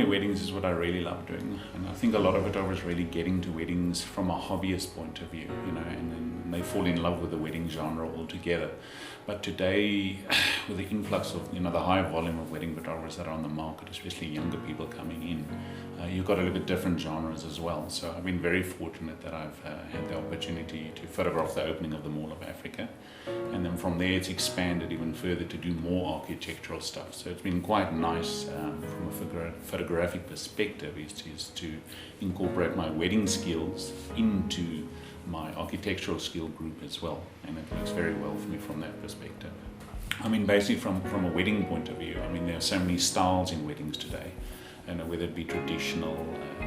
weddings is what I really love doing, and I think a lot of it I was really getting to weddings from a hobbyist point of view, and then they fall in love with the wedding genre altogether. But today, with the influx of the high volume of wedding photographers that are on the market, especially younger people coming in, you've got to look at different genres as well. So I've been very fortunate that I've had the opportunity to photograph the opening of the Mall of Africa, and then from there it's expanded even further to do more architectural stuff. So it's been quite nice from a photographic perspective is to incorporate my wedding skills into my architectural skill group as well, and it works very well for me from that perspective. Basically from a wedding point of view, there are so many styles in weddings today, whether it be traditional,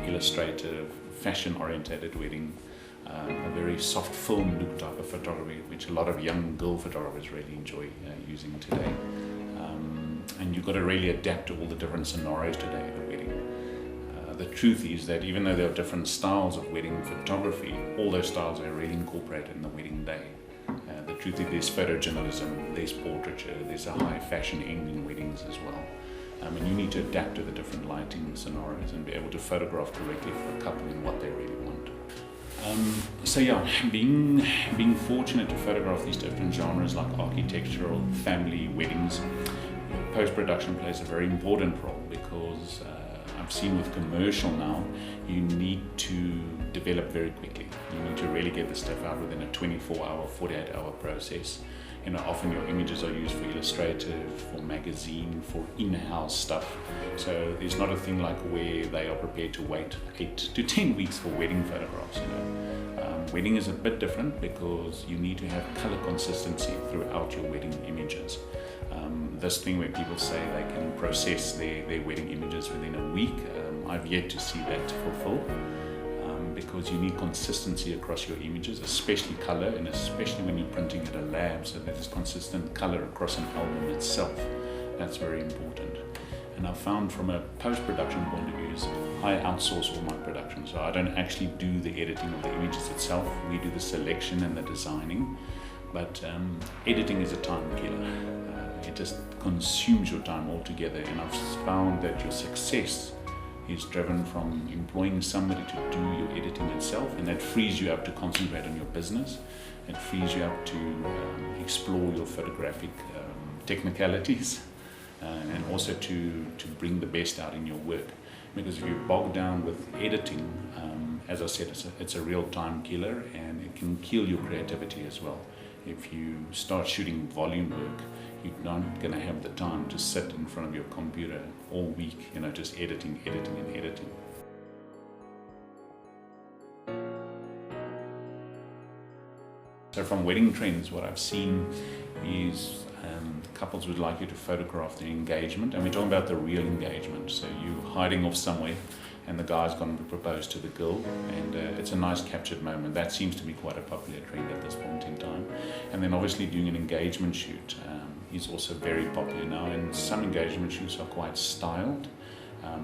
illustrative, fashion-orientated wedding, a very soft film look type of photography, which a lot of young girl photographers really enjoy using today. And you've got to really adapt to all the different scenarios today at a wedding. The truth is that even though there are different styles of wedding photography, all those styles are really incorporated in the wedding day. The truth is there's photojournalism, there's portraiture, there's a high fashion end in weddings as well. And you need to adapt to the different lighting scenarios and be able to photograph correctly for a couple in what they really want. Being fortunate to photograph these different genres like architectural, family, weddings, post-production plays a very important role, because I've seen with commercial now, you need to develop very quickly. You need to really get the stuff out within a 24-hour, 48-hour process. Often your images are used for illustrative, for magazine, for in-house stuff. So there's not a thing like where they are prepared to wait 8 to 10 weeks for wedding photographs. Wedding is a bit different because you need to have color consistency throughout your wedding images. This thing where people say they can process their wedding images within a week, I've yet to see that fulfilled, because you need consistency across your images, especially color, and especially when you're printing at a lab, so that there's consistent color across an album itself. That's very important. And I've found from a post-production point of view is I outsource all my production, so I don't actually do the editing of the images itself. We do the selection and the designing, but editing is a time killer. It just consumes your time altogether, and I've found that your success is driven from employing somebody to do your editing itself, and that frees you up to concentrate on your business. It frees you up to explore your photographic technicalities, and also to bring the best out in your work. Because if you're bogged down with editing, as I said, it's a real time killer, and it can kill your creativity as well. If you start shooting volume work, you're not going to have the time to sit in front of your computer all week, just editing. So from wedding trends, what I've seen is couples would like you to photograph the engagement, and we're talking about the real engagement. So you're hiding off somewhere, and the guy's going to propose to the girl, and it's a nice captured moment. That seems to be quite a popular trend at this point in time. And then obviously doing an engagement shoot is also very popular now, and some engagement shoots are quite styled.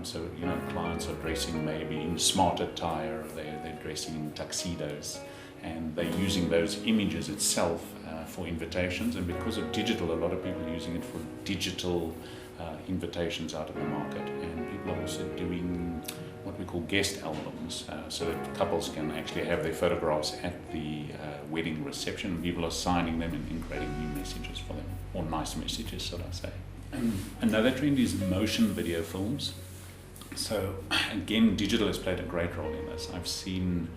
So clients are dressing maybe in smart attire, they're dressing in tuxedos, and they're using those images itself for invitations. And because of digital, a lot of people are using it for digital invitations out in the market, and people are also doing what we call guest albums, so that couples can actually have their photographs at the wedding reception, and people are signing them and creating new messages for them, or nice messages, should I say. Another trend is motion video films. So again, digital has played a great role in this. I've seen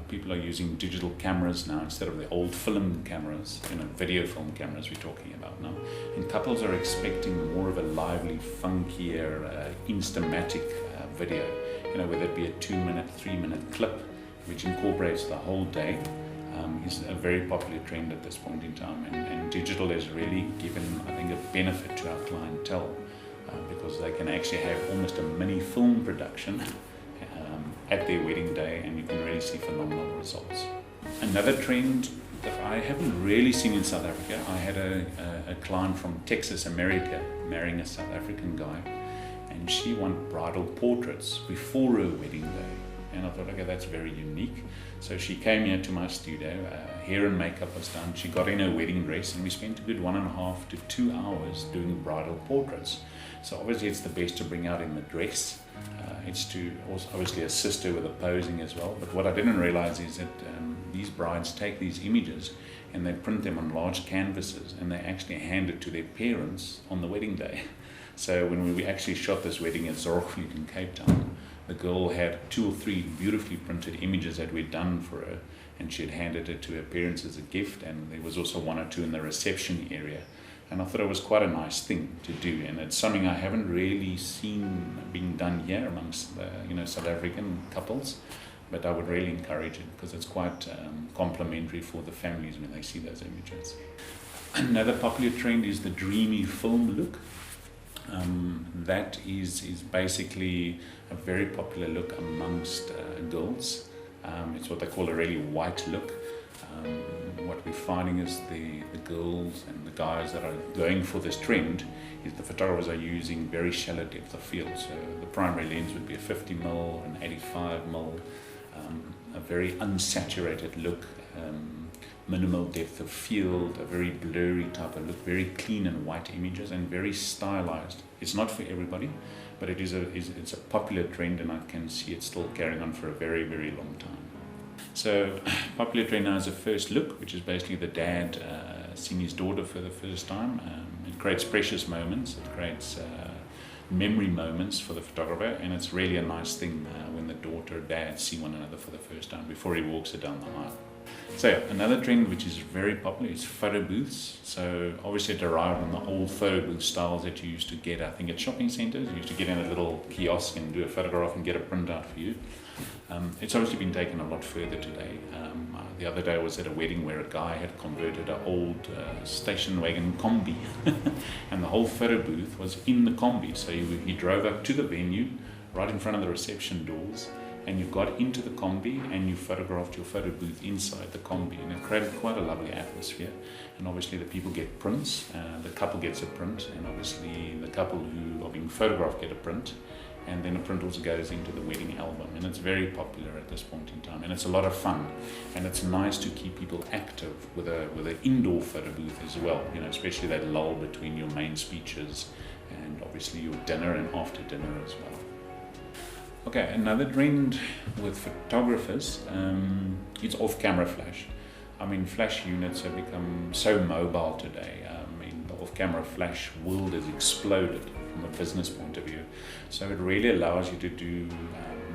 people are using digital cameras now instead of the old film cameras, video film cameras we're talking about now. And couples are expecting more of a lively, funkier, instamatic video, whether it be a 2-minute, 3-minute clip, which incorporates the whole day, is a very popular trend at this point in time. And digital has really given, I think, a benefit to our clientele, because they can actually have almost a mini film production at their wedding day, and you can really see phenomenal results. Another trend that I haven't really seen in South Africa, I had a client from Texas, America, marrying a South African guy, and she wanted bridal portraits before her wedding day. And I thought, okay, that's very unique. So she came here to my studio, hair and makeup was done, she got in her wedding dress, and we spent a good 1.5 to 2 hours doing bridal portraits. So obviously it's the best to bring out in the dress. It's to also obviously assist her with the posing as well. But what I didn't realize is that these brides take these images and they print them on large canvases, and they actually hand it to their parents on the wedding day. So when we actually shot this wedding at Zorgvliet in Cape Town, the girl had 2 or 3 beautifully printed images that we'd done for her, and she had handed it to her parents as a gift, and there was also 1 or 2 in the reception area. And I thought it was quite a nice thing to do, and it's something I haven't really seen being done here amongst South African couples, but I would really encourage it because it's quite complimentary for the families when they see those images. Another popular trend is the dreamy film look. That is basically a very popular look amongst girls. It's what they call a really white look. What we're finding is the girls and the guys that are going for this trend is the photographers are using very shallow depth of field. So the primary lens would be a 50mm, an 85mm, a very unsaturated look, minimal depth of field, a very blurry type of look, very clean and white images, and very stylized. It's not for everybody, but it's a popular trend, and I can see it still carrying on for a very, very long time. So popular trend now is a first look, which is basically the dad seeing his daughter for the first time. It creates precious moments, it creates memory moments for the photographer, and it's really a nice thing when the daughter and dad see one another for the first time before he walks her down the aisle. So yeah, another trend which is very popular is photo booths. So obviously it derived from the old photo booth styles that you used to get, I think, at shopping centres. You used to get in a little kiosk and do a photograph and get a printout for you. It's obviously been taken a lot further today. The other day I was at a wedding where a guy had converted an old station wagon combi and the whole photo booth was in the combi. So he drove up to the venue right in front of the reception doors, and you got into the combi and you photographed your photo booth inside the combi, and it created quite a lovely atmosphere. And obviously the people get prints, the couple gets a print, and obviously the couple who are being photographed get a print, and then a print also goes into the wedding album, and it's very popular at this point in time, and it's a lot of fun, and it's nice to keep people active with an indoor photo booth as well, especially that lull between your main speeches and obviously your dinner and after dinner as well. Okay, another trend with photographers is off-camera flash. I mean, flash units have become so mobile today. The off-camera flash world has exploded from a business point of view. So it really allows you to do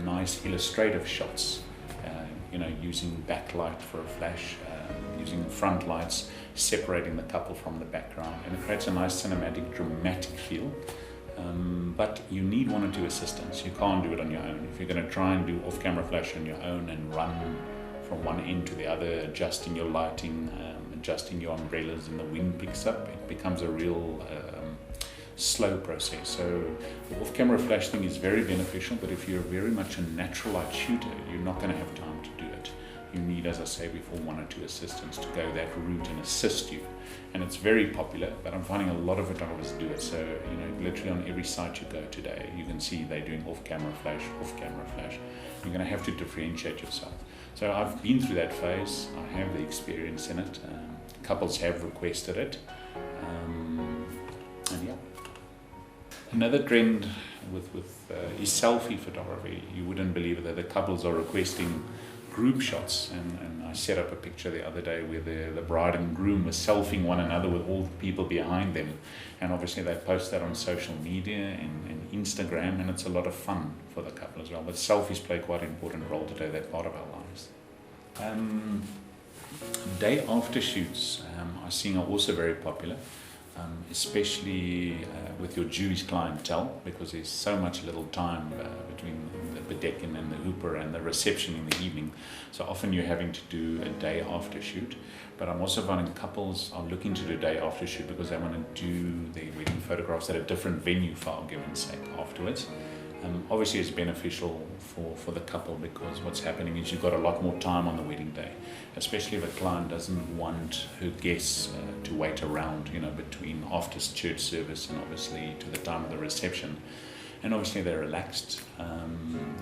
nice illustrative shots, using backlight for a flash, using front lights, separating the couple from the background, and it creates a nice cinematic, dramatic feel. But you need 1 or 2 assistants. You can't do it on your own. If you're going to try and do off-camera flash on your own and run from one end to the other, adjusting your lighting, adjusting your umbrellas, and the wind picks up, it becomes a real slow process. So the off-camera flash thing is very beneficial, but if you're very much a natural light shooter, you're not going to have time to do it. You need, as I say before, 1 or 2 assistants to go that route and assist you. And it's very popular, but I'm finding a lot of photographers do it. So, literally on every site you go today, you can see they're doing off-camera flash, off-camera flash. You're going to have to differentiate yourself. So I've been through that phase. I have the experience in it. Couples have requested it. And yeah. Another trend is selfie photography. You wouldn't believe it, that the couples are requesting group shots, and I set up a picture the other day where the bride and groom were selfieing one another with all the people behind them, and obviously they post that on social media and Instagram, and it's a lot of fun for the couple as well. But selfies play quite an important role today. They're part of our lives. Day after shoots I'm seeing are also very popular, especially with your Jewish clientele, because there's so much little time between the bedecken and the hooper and the reception in the evening. So often you're having to do a day after shoot. But I'm also finding couples are looking to do a day after shoot because they want to do their wedding photographs at a different venue, for argument's sake, afterwards. Obviously it's beneficial for the couple, because what's happening is you've got a lot more time on the wedding day, especially if a client doesn't want her guests to wait around, between after church service and obviously to the time of the reception. and obviously they're relaxed.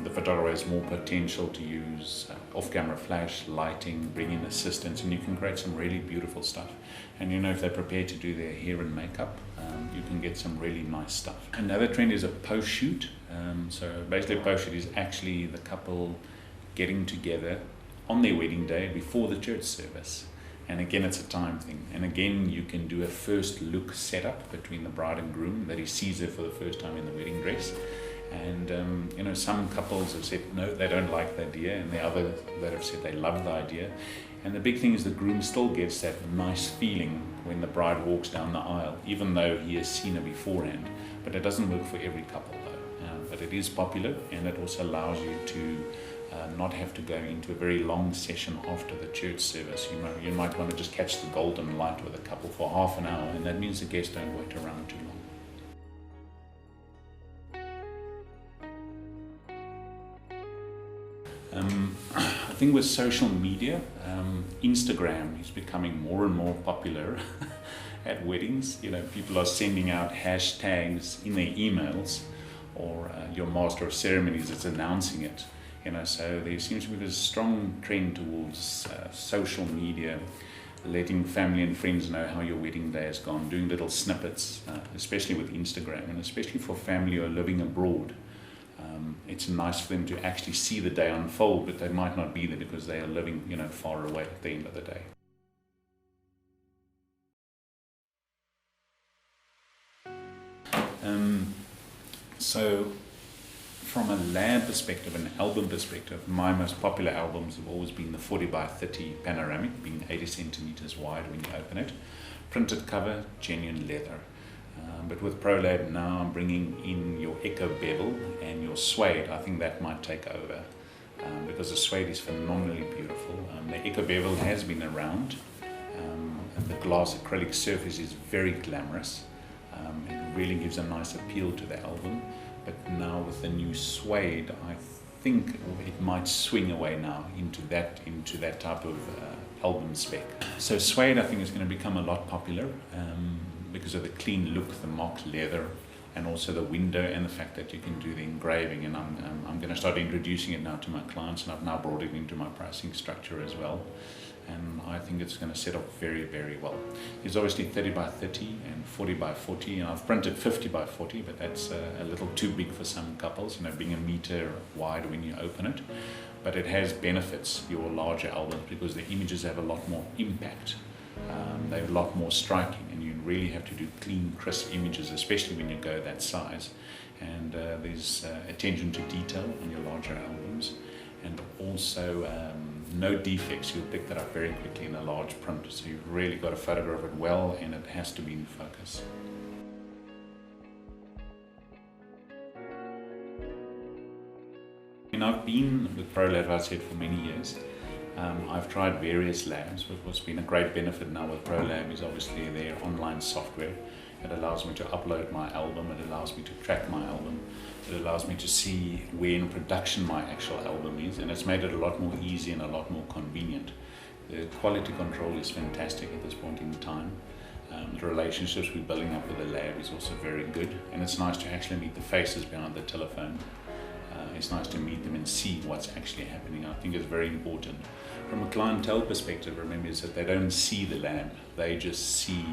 The photographer has more potential to use off-camera flash, lighting, bring in assistants, and you can create some really beautiful stuff. And if they're prepared to do their hair and makeup, you can get some really nice stuff. Another trend is a post-shoot. So basically a post-shoot is actually the couple getting together on their wedding day before the church service. And again, it's a time thing. And again, you can do a first look setup between the bride and groom, that he sees her for the first time in the wedding dress. And some couples have said no, they don't like the idea, and the others that have said they love the idea. And the big thing is the groom still gets that nice feeling when the bride walks down the aisle, even though he has seen her beforehand. But it doesn't work for every couple though. But it is popular, and it also allows you to not have to go into a very long session after the church service. You might want to just catch the golden light with a couple for half an hour, and that means the guests don't wait around too long. I think with social media, Instagram is becoming more and more popular at weddings. People are sending out hashtags in their emails, or your master of ceremonies is announcing it. So there seems to be this strong trend towards social media, letting family and friends know how your wedding day has gone, doing little snippets, especially with Instagram, and especially for family who are living abroad. It's nice for them to actually see the day unfold, but they might not be there because they are living, far away at the end of the day. So from a lab perspective, an album perspective, my most popular albums have always been the 40 by 30 panoramic, being 80 centimeters wide when you open it. Printed cover, genuine leather. But with Prolab now, I'm bringing in your Echo bevel and your suede. I think that might take over because the suede is phenomenally beautiful. The Echo bevel has been around, and the glass acrylic surface is very glamorous. It really gives a nice appeal to the album. But now with the new suede, I think it might swing away now into that type of album spec. So suede, I think, is going to become a lot popular because of the clean look, the mock leather, and also the window, and the fact that you can do the engraving. And I'm going to start introducing it now to my clients, and I've now brought it into my pricing structure as well. And I think it's going to set up very, very well. There's obviously 30 by 30 and 40 by 40, and I've printed 50 by 40, but that's a little too big for some couples, being a meter wide when you open it. But it has benefits, your larger albums, because the images have a lot more impact. They're a lot more striking, and you really have to do clean, crisp images, especially when you go that size. And there's attention to detail on your larger albums, and also no defects. You'll pick that up very quickly in a large print, so you've really got to photograph it well, and it has to be in focus. I've been with Prolab, as I said, for many years. I've tried various labs, but what's been a great benefit now with Prolab is obviously their online software. It allows me to upload my album, it allows me to track my album, it allows me to see where in production my actual album is, and it's made it a lot more easy and a lot more convenient. The quality control is fantastic at this point in time. The relationships we're building up with the lab is also very good, and it's nice to actually meet the faces behind the telephone. It's nice to meet them and see what's actually happening. I think it's very important. From a clientele perspective, remember, is that they don't see the lab, they just see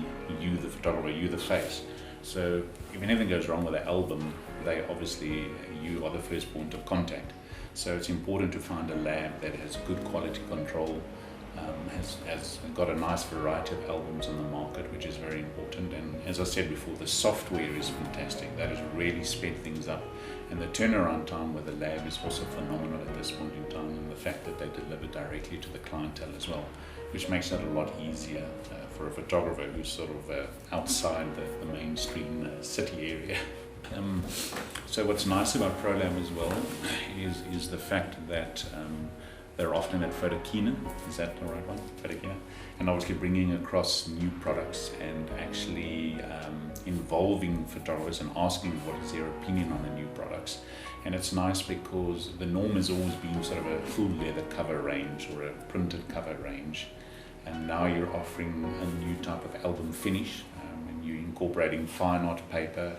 you, the photographer, you, the face. So if anything goes wrong with the album, you are the first point of contact. So it's important to find a lab that has good quality control, has got a nice variety of albums on the market, which is very important. And as I said before, the software is fantastic. That has really sped things up. And the turnaround time with the lab is also phenomenal at this point in time, and the fact that they deliver directly to the clientele as well, which makes it a lot easier for a photographer who's sort of outside the mainstream city area. So what's nice about Prolab as well is the fact that they're often at Photokina, is that the right one? Photokina. And obviously bringing across new products and actually involving photographers and asking what is their opinion on the new products. And it's nice because the norm has always been sort of a full leather cover range or a printed cover range. And now you're offering a new type of album finish, and you're incorporating fine art paper,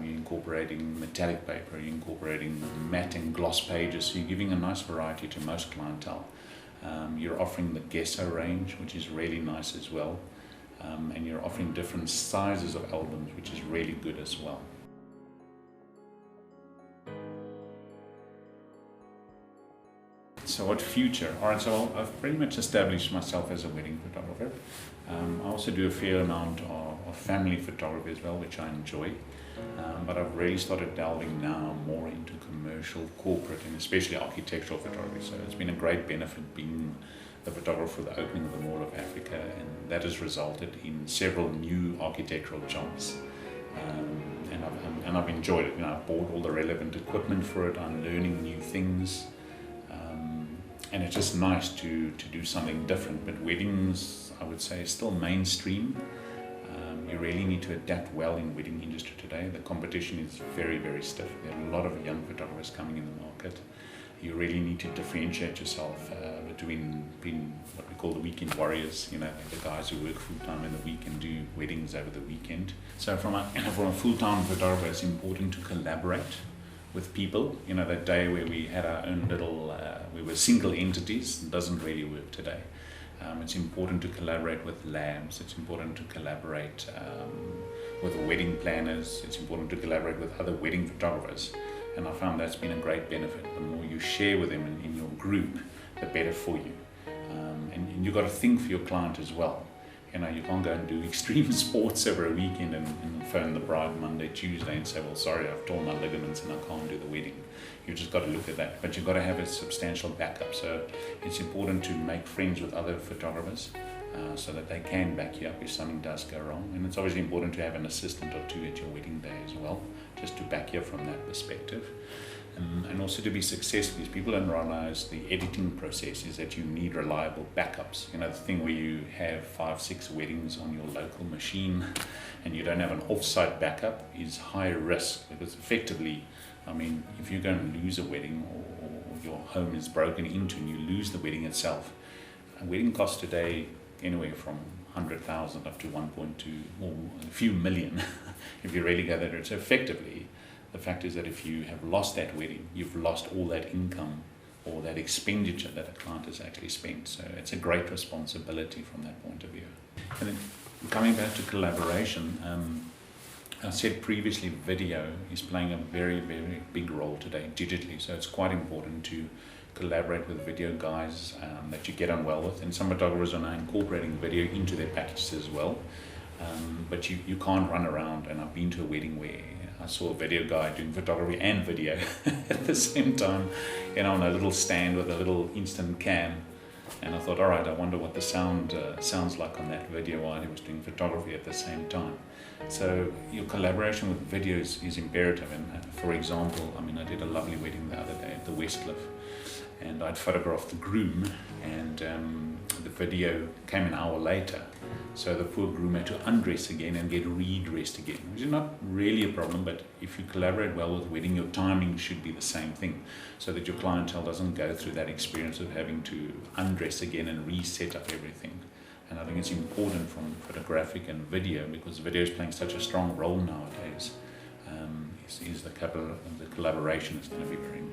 You're incorporating metallic paper, you're incorporating matte and gloss pages, so you're giving a nice variety to most clientele. You're offering the gesso range, which is really nice as well, and you're offering different sizes of albums, which is really good as well. So what future? Alright, so I've pretty much established myself as a wedding photographer. I also do a fair amount of family photography as well, which I enjoy. But I've really started delving now more into commercial, corporate, and especially architectural photography. So it's been a great benefit being the photographer for the opening of the Mall of Africa, and that has resulted in several new architectural jobs. And I've enjoyed it. I've bought all the relevant equipment for it. I'm learning new things. And it's just nice to do something different. But weddings, I would say, is still mainstream. You really need to adapt well in wedding industry today. The competition is very, very stiff. There are a lot of young photographers coming in the market. You really need to differentiate yourself between being what we call the weekend warriors, the guys who work full-time in the week and do weddings over the weekend. So from a full-time photographer, it's important to collaborate with people. That day where we had our own little, we were single entities, it doesn't really work today. It's important to collaborate with labs, it's important to collaborate with wedding planners, it's important to collaborate with other wedding photographers. And I found that's been a great benefit. The more you share with them in your group, the better for you. And you've got to think for your client as well. You can't go and do extreme sports over a weekend and phone the bride Monday, Tuesday and say, well, sorry, I've torn my ligaments and I can't do the wedding. You've just got to look at that. But you've got to have a substantial backup. So it's important to make friends with other photographers so that they can back you up if something does go wrong. And it's obviously important to have an assistant or two at your wedding day as well, just to back you up from that perspective. And also to be successful, because people don't realize the editing process is that you need reliable backups. The thing where you have 5-6 weddings on your local machine and you don't have an off-site backup is high risk, because effectively, if you're going to lose a wedding or your home is broken into and you lose the wedding itself, a wedding costs today anywhere from 100,000 up to 1.2 or a few million if you really go that route. So effectively, the fact is that if you have lost that wedding, you've lost all that income or that expenditure that a client has actually spent. So it's a great responsibility from that point of view. And then coming back to collaboration, I said previously video is playing a very, very big role today digitally. So it's quite important to collaborate with video guys that you get on well with. And some photographers are now incorporating video into their packages as well. But you can't run around, and I've been to a wedding where I saw a video guy doing photography and video at the same time, on a little stand with a little instant cam. And I thought, all right, I wonder what the sound sounds like on that video while he was doing photography at the same time. So your collaboration with videos is imperative. And for example, I did a lovely wedding the other day at the Westcliff, and I'd photographed the groom, and the video came an hour later. So the poor groom had to undress again and get redressed again, which is not really a problem, but if you collaborate well with wedding, your timing should be the same thing, so that your clientele doesn't go through that experience of having to undress again and reset up everything. And I think it's important from photographic and video, because video is playing such a strong role nowadays, the collaboration is going to be very important.